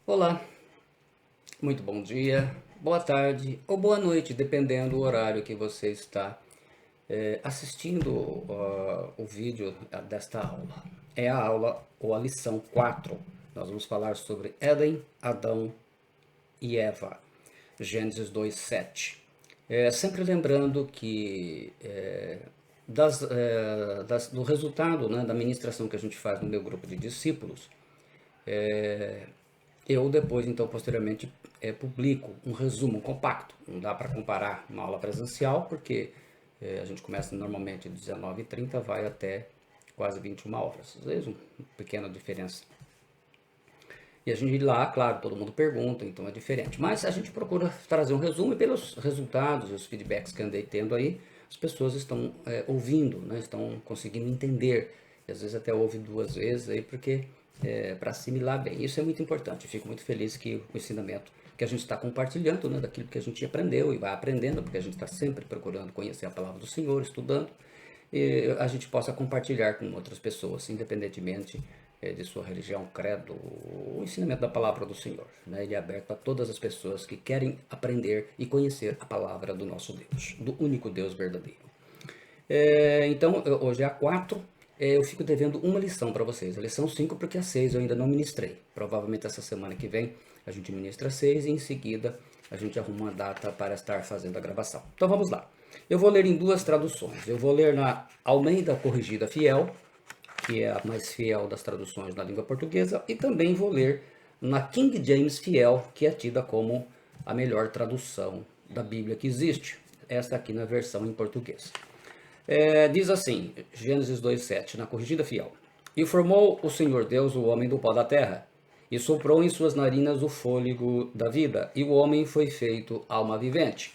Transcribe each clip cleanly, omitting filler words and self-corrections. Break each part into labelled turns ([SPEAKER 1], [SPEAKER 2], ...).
[SPEAKER 1] Olá, muito bom dia, boa tarde ou boa noite, dependendo do horário que você está assistindo o vídeo desta aula. É a aula ou a lição 4. Nós vamos falar sobre Éden, Adão e Eva, Gênesis 2:7. Sempre lembrando que do resultado, né, da ministração que a gente faz no meu grupo de discípulos, eu depois, então, posteriormente, publico um resumo, um compacto. Não dá para comparar uma aula presencial, porque a gente começa normalmente às 19h30, vai até quase 21 horas. Às vezes, uma pequena diferença. E a gente lá, claro, todo mundo pergunta, então é diferente. Mas a gente procura trazer um resumo e pelos resultados e os feedbacks que andei tendo aí, as pessoas estão ouvindo, né? Estão conseguindo entender. E às vezes até ouve duas vezes aí, porque para assimilar bem. Isso é muito importante. Eu fico muito feliz que o ensinamento que a gente está compartilhando, né, daquilo que a gente aprendeu e vai aprendendo, porque a gente está sempre procurando conhecer a palavra do Senhor, estudando, e a gente possa compartilhar com outras pessoas, independentemente de sua religião, credo, o ensinamento da palavra do Senhor. Né? Ele é aberto a todas as pessoas que querem aprender e conhecer a palavra do nosso Deus, do único Deus verdadeiro. Então, hoje é a 4, eu fico devendo uma lição para vocês. A lição 5, porque a 6 eu ainda não ministrei. Provavelmente essa semana que vem a gente ministra a 6 e em seguida a gente arruma uma data para estar fazendo a gravação. Então vamos lá. Eu vou ler em duas traduções. Eu vou ler na Almeida Corrigida Fiel, que é a mais fiel das traduções na língua portuguesa, e também vou ler na King James Fiel, que é tida como a melhor tradução da Bíblia que existe. Esta aqui na versão em português. Diz assim, Gênesis 2:7, na Corrigida Fiel. E formou o Senhor Deus o homem do pó da terra, e soprou em suas narinas o fôlego da vida, e o homem foi feito alma vivente.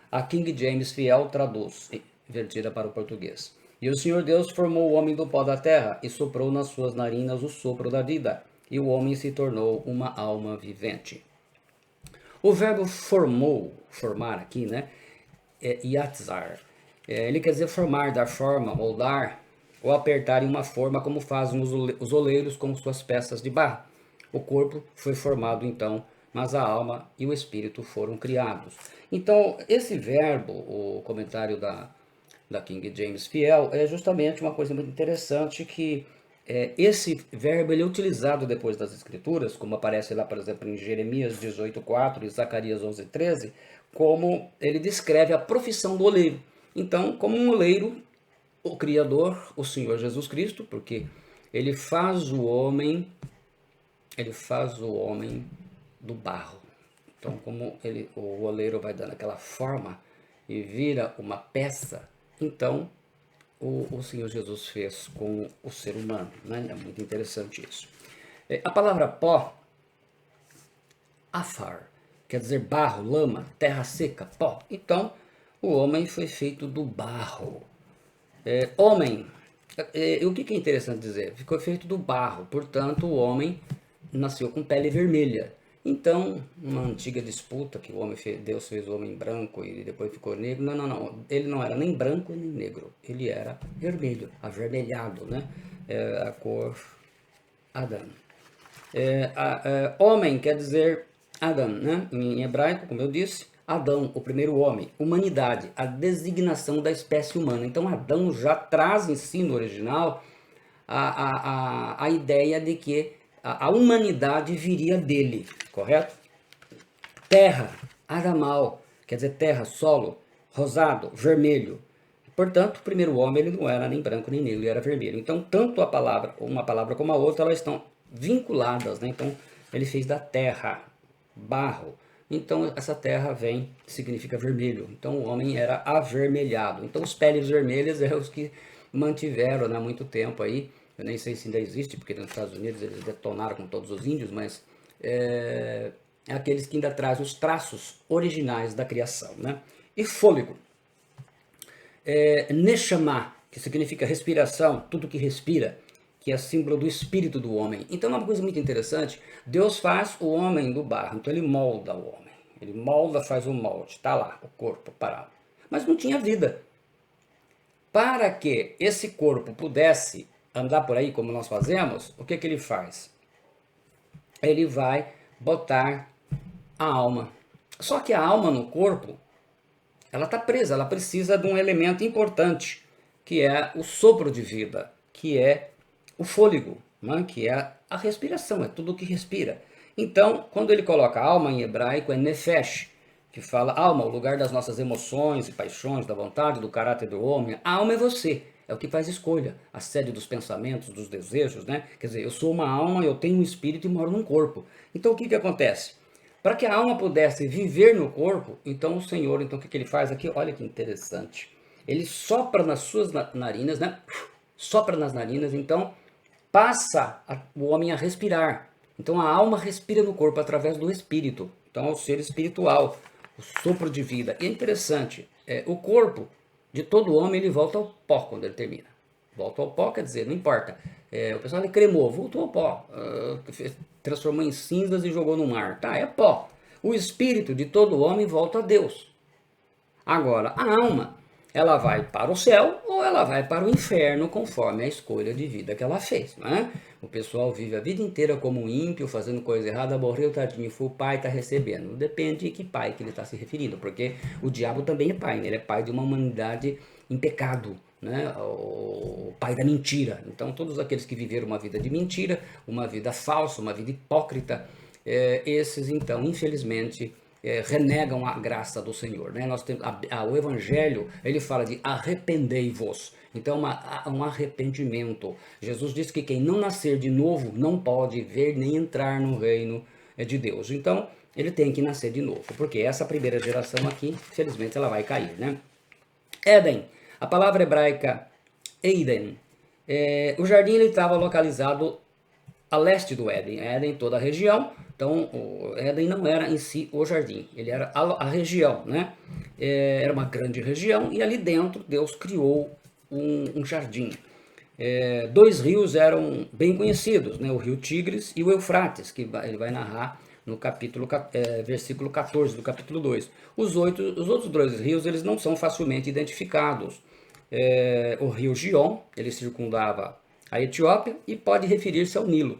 [SPEAKER 1] A King James Fiel traduz, invertida para o português. E o Senhor Deus formou o homem do pó da terra, e soprou nas suas narinas o sopro da vida, e o homem se tornou uma alma vivente. O verbo formou, formar aqui, né, é yatzar. Ele quer dizer formar, dar forma, moldar ou apertar em uma forma como fazem os oleiros com suas peças de barro. O corpo foi formado então, mas a alma e o espírito foram criados. Então, esse verbo, o comentário da King James Fiel, é justamente uma coisa muito interessante que esse verbo ele é utilizado depois das escrituras, como aparece lá, por exemplo, em Jeremias 18:4 e Zacarias 11:13, como ele descreve a profissão do oleiro. Então, como um oleiro, o Criador, o Senhor Jesus Cristo, porque ele faz o homem, ele faz o homem do barro. Então, como o oleiro vai dando aquela forma e vira uma peça, então o Senhor Jesus fez com o ser humano. Né? É muito interessante isso. A palavra pó, afar, quer dizer barro, lama, terra seca, pó. Então, o homem foi feito do barro. Homem, o que é interessante dizer? Ficou feito do barro, portanto, o homem nasceu com pele vermelha. Então, uma antiga disputa que Deus fez o homem branco e depois ficou negro. Não, não, não. Ele não era nem branco nem negro. Ele era vermelho, avermelhado, né? A cor Adão. Homem quer dizer Adão, né? Em hebraico, como eu disse, Adão, o primeiro homem. Humanidade, a designação da espécie humana. Então, Adão já traz em si, no original, a ideia de que a humanidade viria dele, correto? Terra, Aramal, quer dizer terra, solo, rosado, vermelho. Portanto, o primeiro homem ele não era nem branco nem negro, ele era vermelho. Então, tanto a palavra, uma palavra como a outra, elas estão vinculadas, né? Então, ele fez da terra, barro. Então, essa terra vem, significa vermelho. Então, o homem era avermelhado. Então, os peles vermelhas é os que mantiveram, né, muito tempo aí. Eu nem sei se ainda existe, porque nos Estados Unidos eles detonaram com todos os índios, mas é aqueles que ainda trazem os traços originais da criação, né? E fôlego. Neshama, que significa respiração, tudo que respira, que é símbolo do espírito do homem. Então é uma coisa muito interessante. Deus faz o homem do barro, então ele molda o homem. Ele molda, faz o molde, está lá, o corpo parado. Mas não tinha vida. Para que esse corpo pudesse andar por aí como nós fazemos, o que ele faz? Ele vai botar a alma. Só que a alma no corpo, ela está presa, ela precisa de um elemento importante, que é o sopro de vida, que é o fôlego, né? Que é a respiração, é tudo que respira. Então, quando ele coloca alma em hebraico, é nefesh, que fala alma, o lugar das nossas emoções e paixões, da vontade, do caráter do homem. A alma é você, é o que faz escolha, a sede dos pensamentos, dos desejos, né? Quer dizer, eu sou uma alma, eu tenho um espírito e moro num corpo. Então, o que acontece? Para que a alma pudesse viver no corpo, então o Senhor, então o que ele faz aqui? Olha que interessante. Ele sopra nas suas narinas, né? Sopra nas narinas, então passa o homem a respirar. Então a alma respira no corpo através do espírito. Então é o ser espiritual, o sopro de vida. E é interessante, o corpo de todo homem ele volta ao pó quando ele termina. Volta ao pó, quer dizer, não importa. O pessoal ele cremou, voltou ao pó. Transformou em cinzas e jogou no mar. Tá, é pó. O espírito de todo homem volta a Deus. Agora, a alma, ela vai para o céu ou ela vai para o inferno, conforme a escolha de vida que ela fez, né? O pessoal vive a vida inteira como um ímpio, fazendo coisa errada, morreu, tadinho, foi o pai, está recebendo. Depende de que pai que ele está se referindo, porque o diabo também é pai, né? Ele é pai de uma humanidade em pecado, né? O pai da mentira. Então, todos aqueles que viveram uma vida de mentira, uma vida falsa, uma vida hipócrita, esses, então, infelizmente, renegam a graça do Senhor, né? Nós temos o Evangelho, ele fala de arrependei-vos. Então, um arrependimento. Jesus disse que quem não nascer de novo não pode ver nem entrar no reino de Deus. Então, ele tem que nascer de novo, porque essa primeira geração aqui, infelizmente, ela vai cair, né? Éden, a palavra hebraica Eiden, o jardim ele estava localizado a leste do Éden. Éden, toda a região. Então, o Éden não era em si o jardim, ele era a região, né? Era uma grande região e ali dentro Deus criou um jardim. Dois rios eram bem conhecidos, né? O rio Tigres e o Eufrates, que ele vai narrar no capítulo, versículo 14 do capítulo 2. Os outros dois rios eles não são facilmente identificados. O rio Gion, ele circundava a Etiópia e pode referir-se ao Nilo.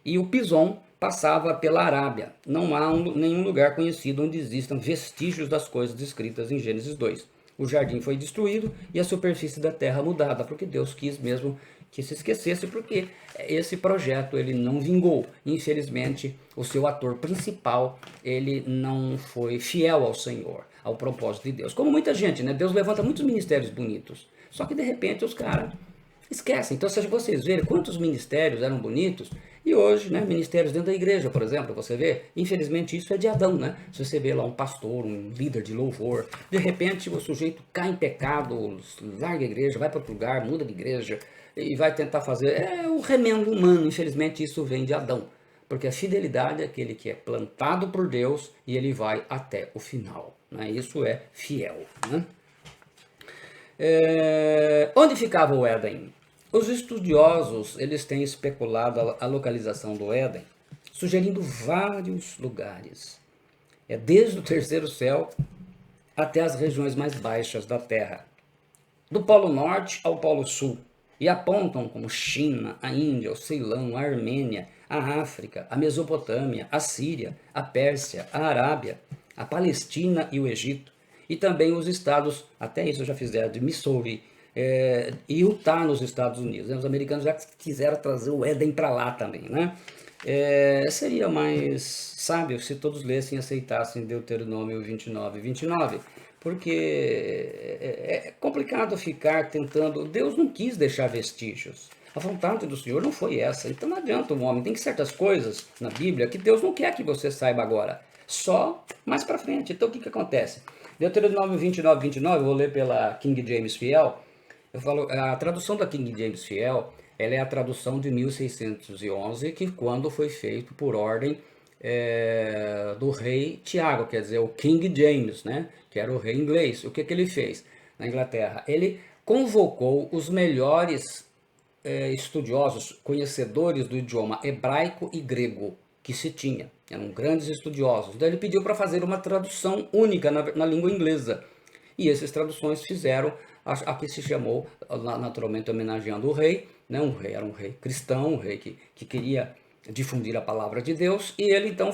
[SPEAKER 1] E o Pison passava pela Arábia. Não há nenhum lugar conhecido onde existam vestígios das coisas descritas em Gênesis 2. O jardim foi destruído e a superfície da terra mudada, porque Deus quis mesmo que se esquecesse, porque esse projeto ele não vingou. Infelizmente, o seu ator principal ele não foi fiel ao Senhor, ao propósito de Deus. Como muita gente, né? Deus levanta muitos ministérios bonitos, só que de repente os caras esquecem. Então, se vocês verem quantos ministérios eram bonitos, e hoje, né, ministérios dentro da igreja, por exemplo, você vê, infelizmente isso é de Adão, né? Se você vê lá um pastor, um líder de louvor, de repente o sujeito cai em pecado, larga a igreja, vai para outro lugar, muda de igreja, e vai tentar fazer, o remendo humano, infelizmente isso vem de Adão. Porque a fidelidade é aquele que é plantado por Deus e ele vai até o final, né? Isso é fiel, né? Onde ficava o Éden? Os estudiosos eles têm especulado a localização do Éden, sugerindo vários lugares. Desde o terceiro céu até as regiões mais baixas da Terra, do Polo Norte ao Polo Sul, e apontam como China, a Índia, o Ceilão, a Armênia, a África, a Mesopotâmia, a Síria, a Pérsia, a Arábia, a Palestina e o Egito, e também os estados, até isso já fizeram, de Missouri, e Utah nos Estados Unidos. Os americanos já quiseram trazer o Éden para lá também, né? Seria mais sábio se todos lessem e aceitassem Deuteronômio 29 e 29, porque é complicado ficar tentando. Deus não quis deixar vestígios. A vontade do Senhor não foi essa. Então não adianta o homem. Tem certas coisas na Bíblia que Deus não quer que você saiba agora. Só mais para frente. Então o que acontece? Deuteronômio 29, 29, eu vou ler pela King James Fiel. Eu falo, a tradução da King James Fiel, ela é a tradução de 1611, que quando foi feito por ordem do rei Tiago, quer dizer, o King James, né, que era o rei inglês. O que ele fez na Inglaterra? Ele convocou os melhores estudiosos, conhecedores do idioma hebraico e grego que se tinha. Eram grandes estudiosos. Então ele pediu para fazer uma tradução única na língua inglesa. E essas traduções fizeram a que se chamou, naturalmente homenageando o rei, né? Era um rei cristão, um rei que queria difundir a palavra de Deus, e ele então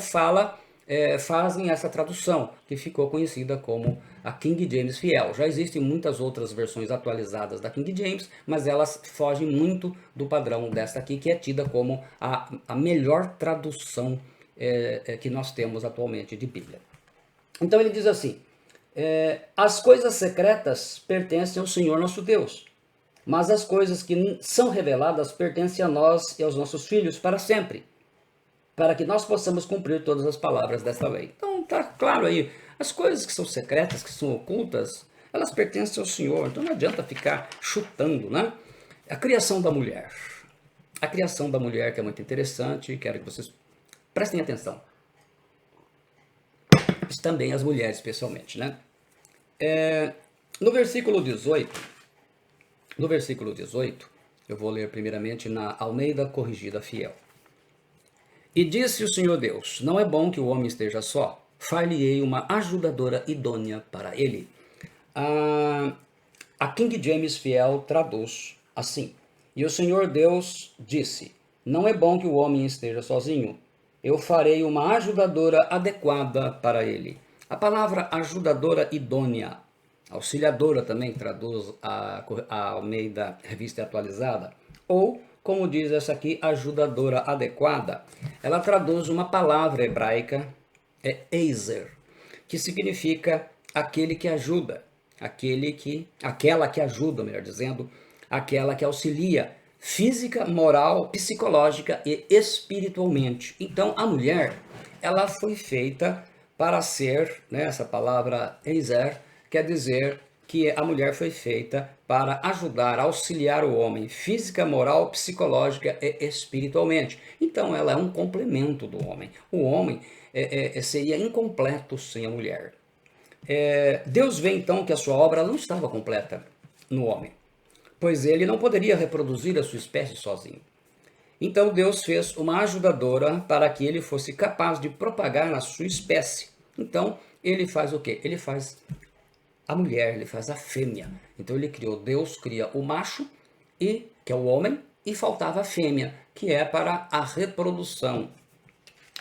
[SPEAKER 1] fazem essa tradução, que ficou conhecida como a King James Fiel. Já existem muitas outras versões atualizadas da King James, mas elas fogem muito do padrão desta aqui, que é tida como a melhor tradução que nós temos atualmente de Bíblia. Então ele diz assim, as coisas secretas pertencem ao Senhor nosso Deus, mas as coisas que são reveladas pertencem a nós e aos nossos filhos para sempre, para que nós possamos cumprir todas as palavras desta lei. Então tá claro aí, as coisas que são secretas, que são ocultas, elas pertencem ao Senhor, então não adianta ficar chutando, né? A criação da mulher. A criação da mulher, que é muito interessante, quero que vocês prestem atenção. Isso também as mulheres, especialmente, né? No versículo 18, eu vou ler primeiramente na Almeida Corrigida Fiel. E disse o Senhor Deus, não é bom que o homem esteja só, far-lhe-ei uma ajudadora idônea para ele. A King James Fiel traduz assim, e o Senhor Deus disse, não é bom que o homem esteja sozinho, eu farei uma ajudadora adequada para ele. A palavra ajudadora idônea, auxiliadora também traduz a Almeida Revista Atualizada, ou, como diz essa aqui, ajudadora adequada, ela traduz uma palavra hebraica, Ezer, que significa aquele que ajuda, aquela que ajuda, melhor dizendo, aquela que auxilia, física, moral, psicológica e espiritualmente. Então, a mulher, ela foi feita para ser, né, essa palavra Ezer, quer dizer que a mulher foi feita para ajudar, auxiliar o homem, física, moral, psicológica e espiritualmente. Então, ela é um complemento do homem. O homem seria incompleto sem a mulher. Deus vê então que a sua obra não estava completa no homem, pois ele não poderia reproduzir a sua espécie sozinho. Então Deus fez uma ajudadora para que ele fosse capaz de propagar a sua espécie. Então ele faz o quê? Ele faz a mulher, ele faz a fêmea. Então Deus cria o macho, que é o homem, e faltava a fêmea, que é para a reprodução.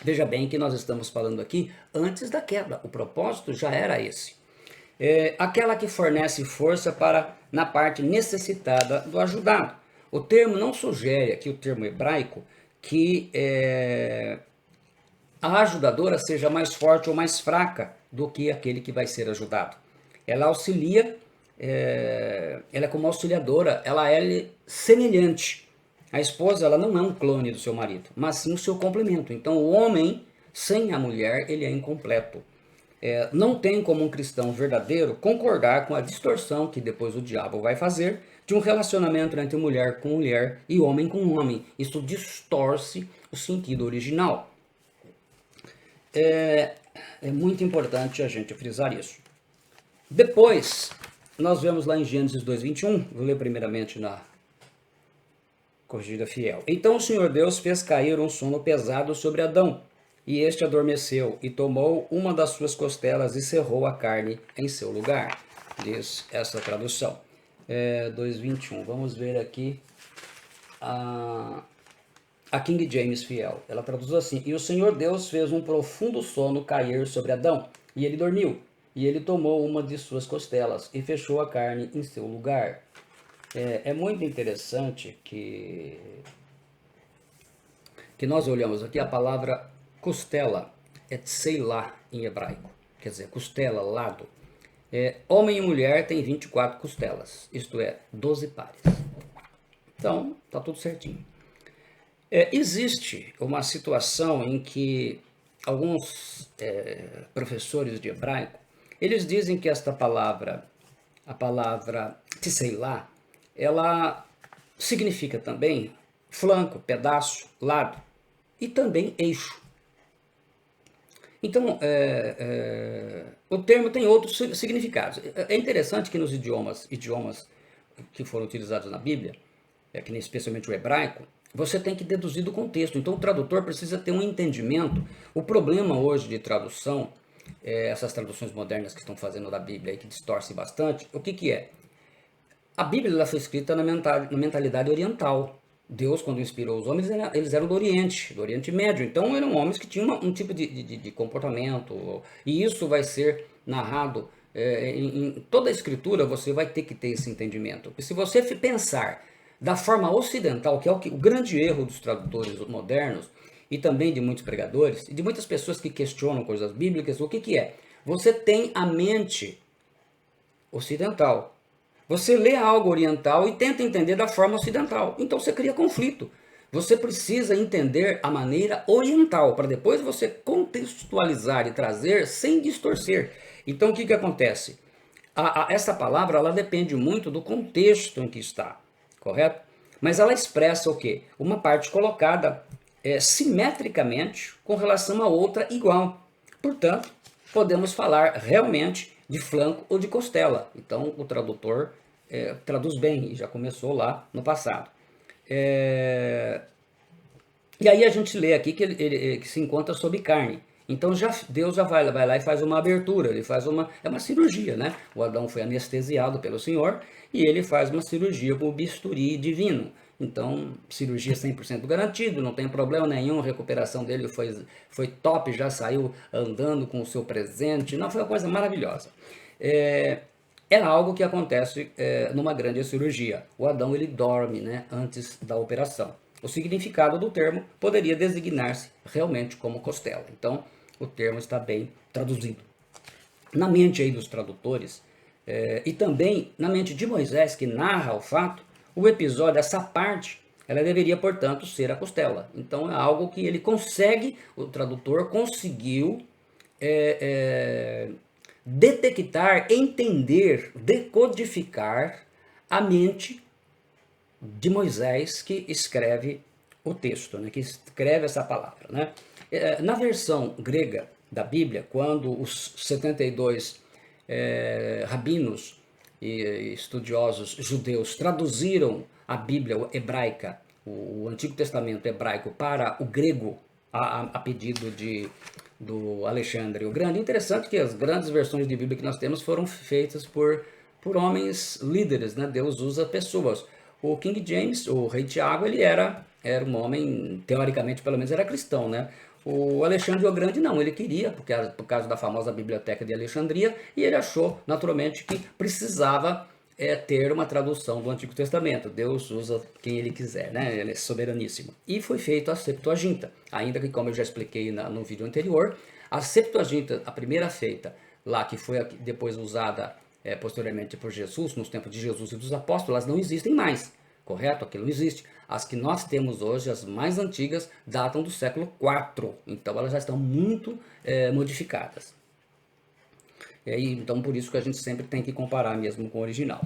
[SPEAKER 1] Veja bem que nós estamos falando aqui antes da queda, o propósito já era esse. Aquela que fornece força na parte necessitada do ajudado. O termo não sugere aqui, o termo hebraico, que a ajudadora seja mais forte ou mais fraca do que aquele que vai ser ajudado. Ela auxilia, ela é como auxiliadora, ela é semelhante. A esposa, ela não é um clone do seu marido, mas sim o seu complemento. Então, o homem, sem a mulher, ele é incompleto. Não tem como um cristão verdadeiro concordar com a distorção que depois o diabo vai fazer de um relacionamento entre mulher com mulher e homem com homem. Isso distorce o sentido original. É muito importante a gente frisar isso. Depois, nós vemos lá em Gênesis 2:21, vou ler primeiramente na Corrigida Fiel. Então o Senhor Deus fez cair um sono pesado sobre Adão, e este adormeceu, e tomou uma das suas costelas e cerrou a carne em seu lugar. Diz essa tradução. 2:21. Vamos ver aqui a King James Fiel. Ela traduz assim: e o Senhor Deus fez um profundo sono cair sobre Adão, e ele dormiu. E ele tomou uma de suas costelas e fechou a carne em seu lugar. É muito interessante que nós olhamos aqui a palavra costela, é tseilá em hebraico, quer dizer, costela, lado. Homem e mulher tem 24 costelas, isto é, 12 pares. Então, tá tudo certinho. Existe uma situação em que alguns professores de hebraico, eles dizem que esta palavra, a palavra tseilá, ela significa também flanco, pedaço, lado e também eixo. Então, o termo tem outros significados. É interessante que nos idiomas que foram utilizados na Bíblia, que nem especialmente o hebraico, você tem que deduzir do contexto. Então, o tradutor precisa ter um entendimento. O problema hoje de tradução, essas traduções modernas que estão fazendo da Bíblia, que distorcem bastante, o que é? A Bíblia ela foi escrita na mentalidade oriental. Deus, quando inspirou os homens, eles eram do Oriente Médio. Então eram homens que tinham um tipo de comportamento. E isso vai ser narrado em toda a escritura, você vai ter que ter esse entendimento. E se você pensar da forma ocidental, que é o grande erro dos tradutores modernos, e também de muitos pregadores, e de muitas pessoas que questionam coisas bíblicas, o que é? Você tem a mente ocidental. Você lê algo oriental e tenta entender da forma ocidental. Então você cria conflito. Você precisa entender a maneira oriental, para depois você contextualizar e trazer sem distorcer. Então o que acontece? Essa palavra ela depende muito do contexto em que está, correto? Mas ela expressa o quê? Uma parte colocada simetricamente com relação a outra igual. Portanto, podemos falar realmente de flanco ou de costela. Então, o tradutor traduz bem, e já começou lá no passado. E aí a gente lê aqui que que se encontra sob carne. Então Deus já vai lá e faz uma abertura, ele faz é uma cirurgia, né? O Adão foi anestesiado pelo Senhor e ele faz uma cirurgia com o bisturi divino. Então, cirurgia 100% garantido, não tem problema nenhum, a recuperação dele foi top, já saiu andando com o seu presente, não, foi uma coisa maravilhosa. Era algo que acontece numa grande cirurgia. O Adão ele dorme, né, antes da operação. O significado do termo poderia designar-se realmente como costela. Então, o termo está bem traduzido. Na mente aí dos tradutores, e também na mente de Moisés, que narra o fato, o episódio, essa parte, ela deveria, portanto, ser a costela. Então, é algo que ele consegue, o tradutor conseguiu detectar, entender, decodificar a mente de Moisés que escreve o texto, né, que escreve essa palavra. Né? Na versão grega da Bíblia, quando os 72 rabinos e estudiosos judeus traduziram a Bíblia hebraica, o Antigo Testamento hebraico, para o grego, a pedido do Alexandre o Grande. Interessante que as grandes versões de Bíblia que nós temos foram feitas por homens líderes, né? Deus usa pessoas. O King James, o rei Tiago, ele era um homem, teoricamente pelo menos era cristão, né? O Alexandre o Grande não, ele queria, por causa da famosa biblioteca de Alexandria, e ele achou naturalmente que precisava ter uma tradução do Antigo Testamento. Deus usa quem ele quiser, né? Ele é soberaníssimo. E foi feito a Septuaginta, ainda que, como eu já expliquei no vídeo anterior, a Septuaginta, a primeira feita lá, que foi depois usada posteriormente por Jesus, nos tempos de Jesus e dos apóstolos, elas não existem mais, correto? Aquilo não existe. As que nós temos hoje, as mais antigas, datam do século IV, então elas já estão muito modificadas. Então, por isso que a gente sempre tem que comparar mesmo com o original.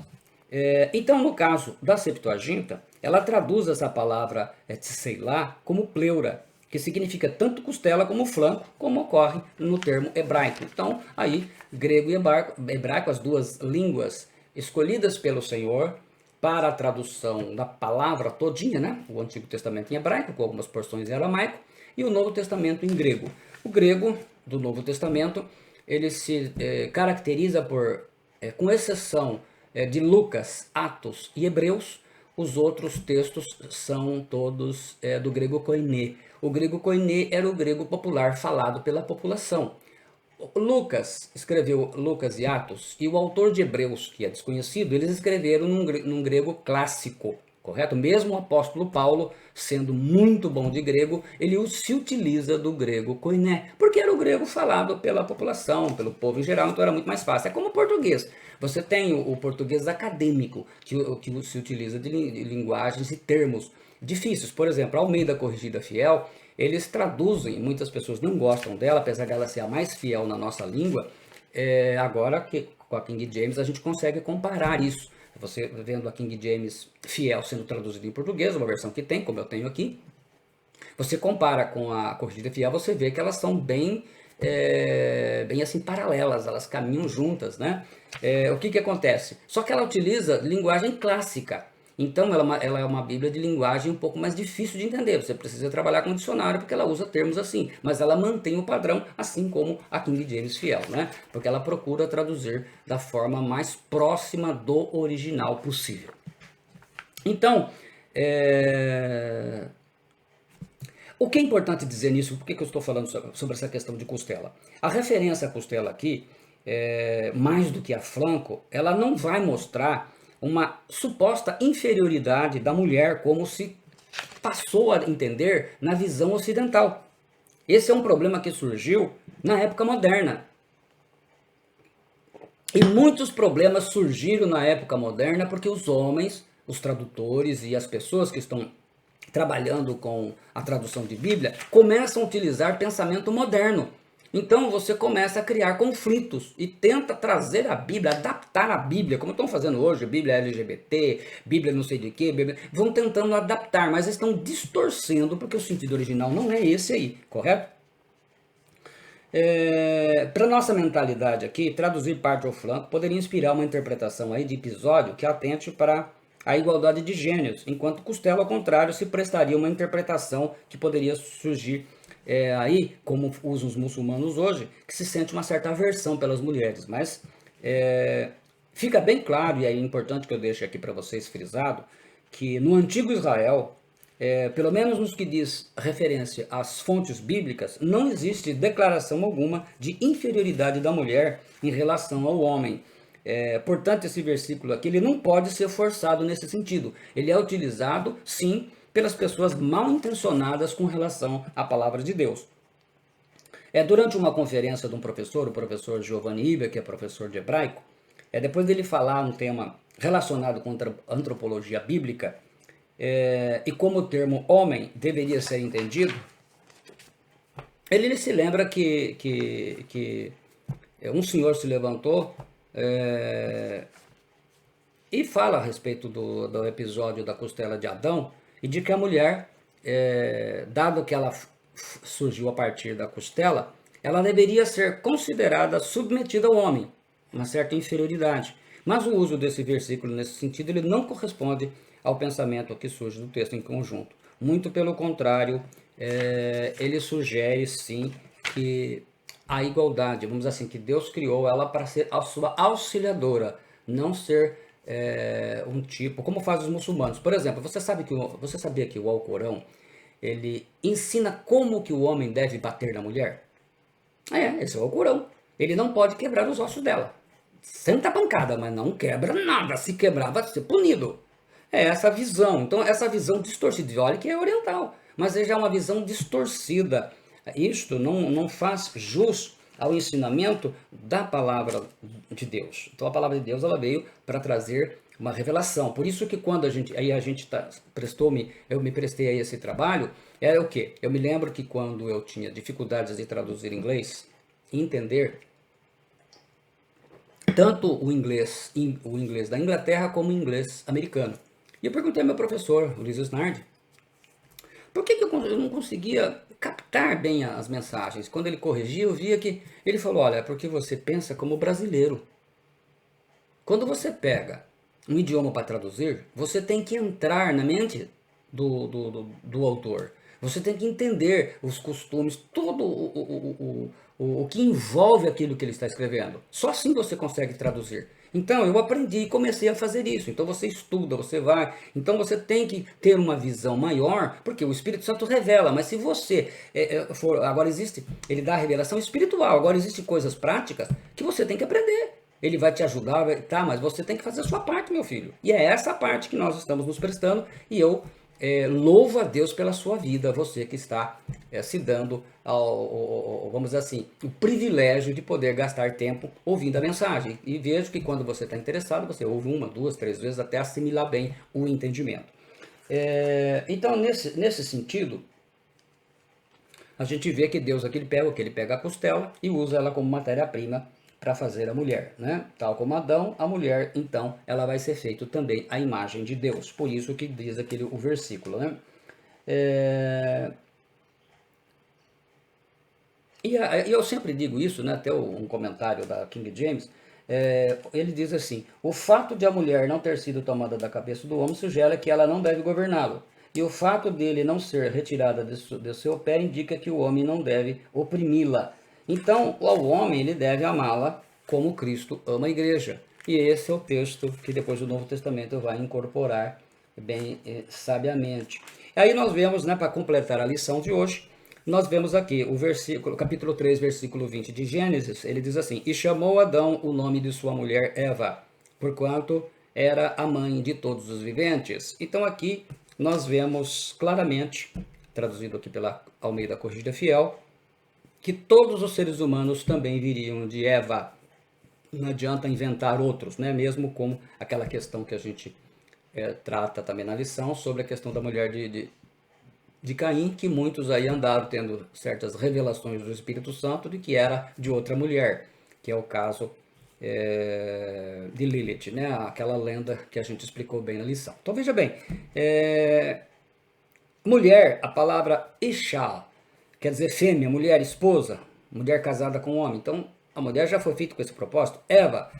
[SPEAKER 1] Então, no caso da Septuaginta, ela traduz essa palavra tseilá como pleura, que significa tanto costela como flanco, como ocorre no termo hebraico. Então, aí, grego e hebraico, as duas línguas escolhidas pelo Senhor para a tradução da palavra todinha, né? O Antigo Testamento em hebraico, com algumas porções em aramaico, e o Novo Testamento em grego. O grego do Novo Testamento, ele se caracteriza por, com exceção de Lucas, Atos e Hebreus, os outros textos são todos do grego koiné. O grego koiné era o grego popular falado pela população. Lucas escreveu Lucas e Atos, e o autor de Hebreus, que é desconhecido, eles escreveram num grego clássico, correto? Mesmo o apóstolo Paulo, sendo muito bom de grego, ele se utiliza do grego koiné, porque era o grego falado pela população, pelo povo em geral, então era muito mais fácil. É como o português. Você tem o português acadêmico, que se utiliza de linguagens e termos difíceis. Por exemplo, a Almeida Corrigida Fiel, eles traduzem, muitas pessoas não gostam dela, apesar dela ser a mais fiel na nossa língua. Agora, que com a King James, a gente consegue comparar isso. Você vendo a King James fiel sendo traduzida em português, uma versão que tem, como eu tenho aqui, você compara com a Corrigida Fiel, você vê que elas são bem assim paralelas, elas caminham juntas, né? O que acontece? Só que ela utiliza linguagem clássica. Então ela é uma Bíblia de linguagem um pouco mais difícil de entender. Você precisa trabalhar com dicionário porque ela usa termos assim, mas ela mantém o padrão, assim como a King James Fiel, né? Porque ela procura traduzir da forma mais próxima do original possível. Então, É... O que é importante dizer nisso? Por que eu estou falando sobre essa questão de costela? A referência à costela aqui, mais do que a flanco, ela não vai mostrar uma suposta inferioridade da mulher, como se passou a entender na visão ocidental. Esse é um problema que surgiu na época moderna. E muitos problemas surgiram na época moderna porque os homens, os tradutores e as pessoas que estão trabalhando com a tradução de Bíblia, começam a utilizar pensamento moderno. Então você começa a criar conflitos e tenta trazer a Bíblia, adaptar a Bíblia, como estão fazendo hoje, Bíblia LGBT, Bíblia não sei de quê, Bíblia, vão tentando adaptar, mas estão distorcendo, porque o sentido original não é esse aí, correto? Para nossa mentalidade aqui, traduzir parte ou flanco poderia inspirar uma interpretação aí de episódio que atente para a igualdade de gêneros, enquanto costela, ao contrário, se prestaria uma interpretação que poderia surgir aí, como usam os muçulmanos hoje, que se sente uma certa aversão pelas mulheres. Mas fica bem claro, e é importante que eu deixe aqui para vocês frisado, que no antigo Israel, pelo menos nos que diz referência às fontes bíblicas, não existe declaração alguma de inferioridade da mulher em relação ao homem. Portanto, esse versículo aqui ele não pode ser forçado nesse sentido. Ele é utilizado, sim, pelas pessoas mal intencionadas com relação à palavra de Deus. Durante uma conferência de um professor, o professor Giovanni Iber, que é professor de hebraico, depois dele falar um tema relacionado com antropologia bíblica, e como o termo homem deveria ser entendido, ele se lembra que um senhor se levantou e fala a respeito do episódio da costela de Adão e de que a mulher, dado que ela surgiu a partir da costela, ela deveria ser considerada submetida ao homem, uma certa inferioridade. Mas o uso desse versículo nesse sentido ele não corresponde ao pensamento que surge do texto em conjunto. Muito pelo contrário, ele sugere sim que a igualdade, vamos dizer assim, que Deus criou ela para ser a sua auxiliadora, não ser um tipo, como fazem os muçulmanos. Por exemplo, você sabia que o Alcorão ele ensina como que o homem deve bater na mulher? Esse é o Alcorão. Ele não pode quebrar os ossos dela. Senta a pancada, mas não quebra nada. Se quebrar, vai ser punido. É essa visão. Então, essa visão distorcida. Olha que é oriental, mas já é uma visão distorcida. Isto não faz jus ao ensinamento da palavra de Deus. Então, a palavra de Deus ela veio para trazer uma revelação. Por isso que quando eu me prestei a esse trabalho, era o quê? Eu me lembro que quando eu tinha dificuldades de traduzir inglês e entender tanto o inglês da Inglaterra como o inglês americano. E eu perguntei ao meu professor, Luiz Snardi, por que eu não conseguia captar bem as mensagens? Quando ele corrigia, eu via que ele falou, olha, é porque você pensa como brasileiro. Quando você pega um idioma para traduzir, você tem que entrar na mente do autor. Você tem que entender os costumes, todo o que envolve aquilo que ele está escrevendo. Só assim você consegue traduzir. Então eu aprendi e comecei a fazer isso. Então você estuda, você vai. Então você tem que ter uma visão maior, porque o Espírito Santo revela. Mas se você for, agora existe, ele dá a revelação espiritual. Agora existem coisas práticas que você tem que aprender. Ele vai te ajudar, tá? Mas você tem que fazer a sua parte, meu filho. E é essa parte que nós estamos nos prestando. E eu louvo a Deus pela sua vida, você que está se dando vamos dizer assim, o privilégio de poder gastar tempo ouvindo a mensagem. E vejo que quando você está interessado, você ouve uma, duas, três vezes até assimilar bem o entendimento. Então, nesse sentido, a gente vê que Deus aqui ele pega a costela e usa ela como matéria-prima para fazer a mulher, né? Tal como Adão, a mulher, então, ela vai ser feita também à imagem de Deus. Por isso que diz o versículo, né? E eu sempre digo isso, né? Até um comentário da King James, ele diz assim, o fato de a mulher não ter sido tomada da cabeça do homem sugere que ela não deve governá-lo. E o fato dele não ser retirada de seu pé indica que o homem não deve oprimi-la. Então, o homem ele deve amá-la como Cristo ama a igreja. E esse é o texto que depois do Novo Testamento vai incorporar bem sabiamente. Aí nós vemos, né, para completar a lição de hoje, nós vemos aqui o versículo, capítulo 3, versículo 20 de Gênesis, ele diz assim: E chamou Adão o nome de sua mulher Eva, porquanto era a mãe de todos os viventes. Então aqui nós vemos claramente, traduzido aqui pela Almeida Corrigida Fiel, que todos os seres humanos também viriam de Eva. Não adianta inventar outros, né? Mesmo como aquela questão que a gente trata também na lição sobre a questão da mulher de Caim, que muitos aí andaram tendo certas revelações do Espírito Santo de que era de outra mulher, que é o caso de Lilith, né? Aquela lenda que a gente explicou bem na lição. Então veja bem, mulher, a palavra Isha, quer dizer fêmea, mulher, esposa, mulher casada com homem. Então a mulher já foi feita com esse propósito. Eva,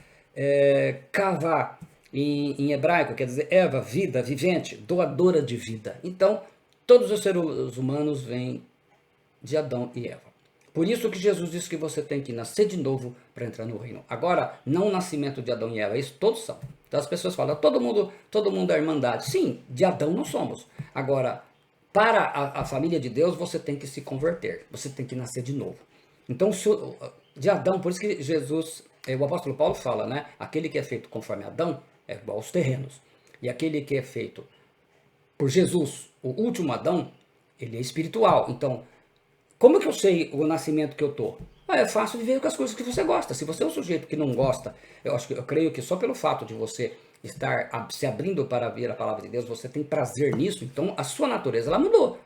[SPEAKER 1] Kavá, em hebraico, quer dizer Eva, vida, vivente, doadora de vida. Então, todos os seres humanos vêm de Adão e Eva. Por isso que Jesus disse que você tem que nascer de novo para entrar no reino. Agora, não o nascimento de Adão e Eva, isso todos são. Então as pessoas falam, todo mundo é irmandade. Sim, de Adão nós somos. Agora, para a família de Deus, você tem que se converter. Você tem que nascer de novo. Então, de Adão, por isso que Jesus, o apóstolo Paulo fala, né? Aquele que é feito conforme Adão é igual aos terrenos. E aquele que é feito por Jesus, o último Adão, ele é espiritual. Então, como que eu sei o nascimento que eu tô? É fácil viver com as coisas que você gosta. Se você é um sujeito que não gosta, eu creio que só pelo fato de você estar se abrindo para ver a palavra de Deus, você tem prazer nisso, então a sua natureza ela mudou.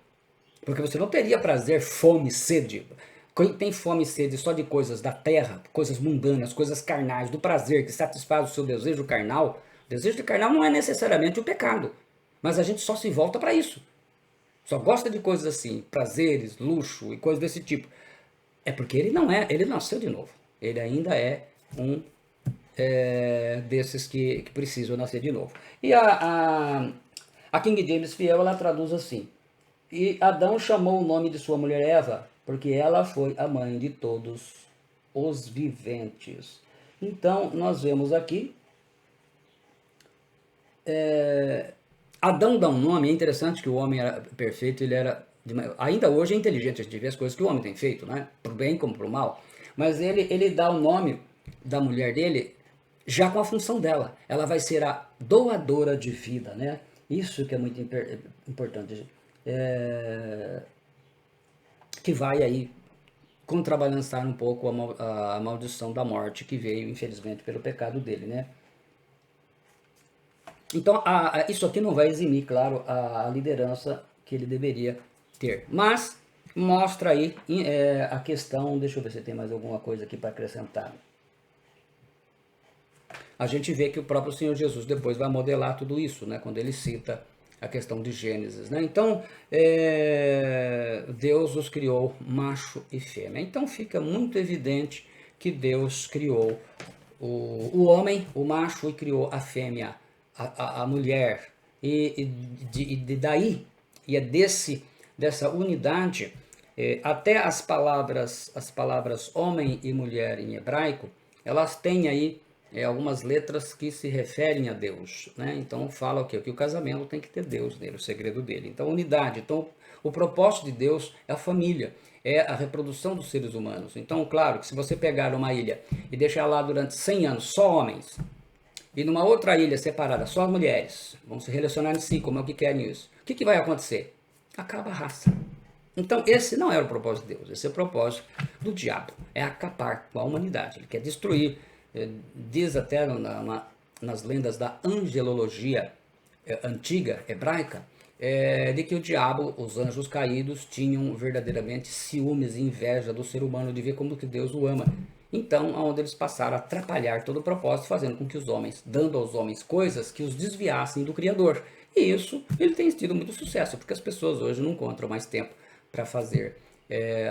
[SPEAKER 1] Porque você não teria prazer, fome, sede. Quem tem fome e sede só de coisas da terra, coisas mundanas, coisas carnais, do prazer que satisfaz o seu desejo carnal, o desejo carnal não é necessariamente o pecado, mas a gente só se volta para isso. Só gosta de coisas assim, prazeres, luxo e coisas desse tipo. É porque ele nasceu de novo. Ele ainda é um desses que precisam nascer de novo. E a King James Fiel, ela traduz assim: E Adão chamou o nome de sua mulher Eva, porque ela foi a mãe de todos os viventes. Então, nós vemos aqui, Adão dá um nome, é interessante que o homem era perfeito, ele era, ainda hoje é inteligente, a gente vê as coisas que o homem tem feito, né? Pro bem como pro mal, mas ele dá o nome da mulher dele já com a função dela, ela vai ser a doadora de vida, né? Isso que é muito importante, que vai aí contrabalançar um pouco a maldição da morte que veio, infelizmente, pelo pecado dele, né? Então, isso aqui não vai eximir, claro, a liderança que ele deveria ter. Mas mostra aí a questão, deixa eu ver se tem mais alguma coisa aqui para acrescentar. A gente vê que o próprio Senhor Jesus depois vai modelar tudo isso, né? Quando ele cita a questão de Gênesis, né? Então, Deus os criou macho e fêmea. Então fica muito evidente que Deus criou o homem, o macho, e criou a fêmea, a mulher. E daí, e é dessa unidade, até as palavras homem e mulher em hebraico, elas têm aí algumas letras que se referem a Deus, né? Então fala o quê? Que o casamento tem que ter Deus nele, o segredo dele. Então unidade. Então o propósito de Deus é a família, é a reprodução dos seres humanos. Então claro que se você pegar uma ilha e deixar lá durante 100 anos só homens, e numa outra ilha separada só as mulheres, vão se relacionar em si, como é o que querem isso, o que vai acontecer? Acaba a raça. Então esse não era o propósito de Deus, esse é o propósito do diabo, é acabar com a humanidade, ele quer destruir. Diz até nas lendas da angelologia antiga, hebraica, de que o diabo, os anjos caídos, tinham verdadeiramente ciúmes e inveja do ser humano de ver como que Deus o ama. Então, onde eles passaram a atrapalhar todo o propósito, fazendo com que os homens, dando aos homens coisas que os desviassem do Criador. E isso, ele tem tido muito sucesso, porque as pessoas hoje não encontram mais tempo para fazer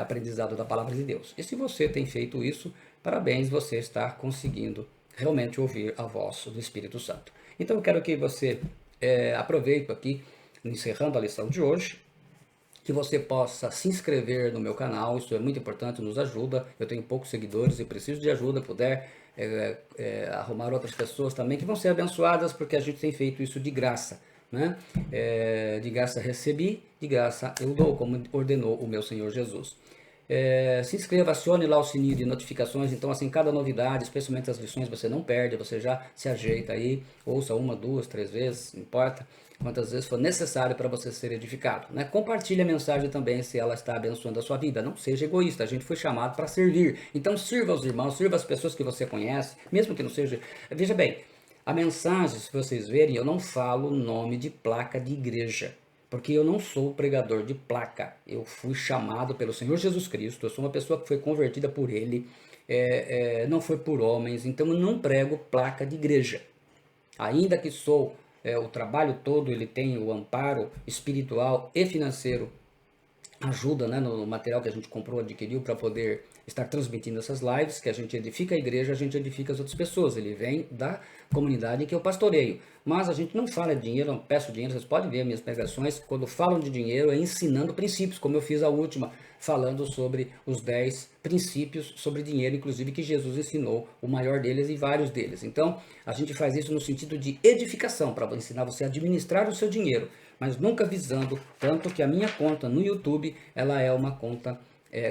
[SPEAKER 1] aprendizado da palavra de Deus. E se você tem feito isso, parabéns, você está conseguindo realmente ouvir a voz do Espírito Santo. Então eu quero que você aproveite aqui, encerrando a lição de hoje, que você possa se inscrever no meu canal, isso é muito importante, nos ajuda. Eu tenho poucos seguidores e preciso de ajuda, puder arrumar outras pessoas também que vão ser abençoadas, porque a gente tem feito isso de graça, né? De graça recebi, de graça eu dou, como ordenou o meu Senhor Jesus. Se inscreva, acione lá o sininho de notificações, então assim, cada novidade, especialmente as lições, você não perde, você já se ajeita aí, ouça uma, duas, três vezes, não importa quantas vezes for necessário para você ser edificado, né? Compartilhe a mensagem também se ela está abençoando a sua vida, não seja egoísta, a gente foi chamado para servir, então sirva os irmãos, sirva as pessoas que você conhece, mesmo que não seja, veja bem, a mensagem, se vocês verem, eu não falo nome de placa de igreja, porque eu não sou pregador de placa. Eu fui chamado pelo Senhor Jesus Cristo, eu sou uma pessoa que foi convertida por Ele, não foi por homens, então eu não prego placa de igreja. Ainda que sou, o trabalho todo, ele tem o amparo espiritual e financeiro, ajuda, né, no material que a gente comprou, adquiriu para poder estar transmitindo essas lives, que a gente edifica a igreja, a gente edifica as outras pessoas, ele vem da comunidade que eu pastoreio, mas a gente não fala de dinheiro, não peço dinheiro, vocês podem ver minhas pregações, quando falam de dinheiro é ensinando princípios, como eu fiz a última, falando sobre os 10 princípios sobre dinheiro, inclusive que Jesus ensinou, o maior deles e vários deles. Então, a gente faz isso no sentido de edificação, para ensinar você a administrar o seu dinheiro, mas nunca visando, tanto que a minha conta no YouTube, ela é uma conta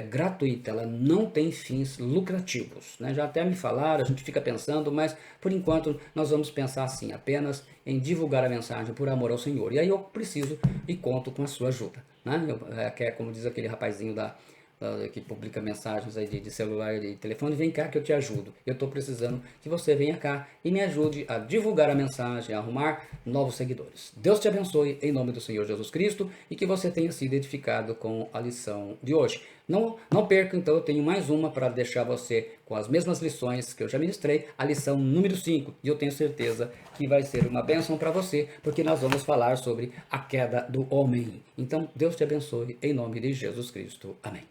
[SPEAKER 1] gratuita, ela não tem fins lucrativos, né? Já até me falaram, a gente fica pensando, mas por enquanto nós vamos pensar assim, apenas em divulgar a mensagem por amor ao Senhor. E aí eu preciso e conto com a sua ajuda, né? Que é como diz aquele rapazinho que publica mensagens aí de celular e de telefone, vem cá que eu te ajudo. Eu estou precisando que você venha cá e me ajude a divulgar a mensagem, a arrumar novos seguidores. Deus te abençoe em nome do Senhor Jesus Cristo e que você tenha sido edificado com a lição de hoje. Não perca, então, eu tenho mais uma para deixar você com as mesmas lições que eu já ministrei, a lição número 5. E eu tenho certeza que vai ser uma bênção para você, porque nós vamos falar sobre a queda do homem. Então, Deus te abençoe em nome de Jesus Cristo. Amém.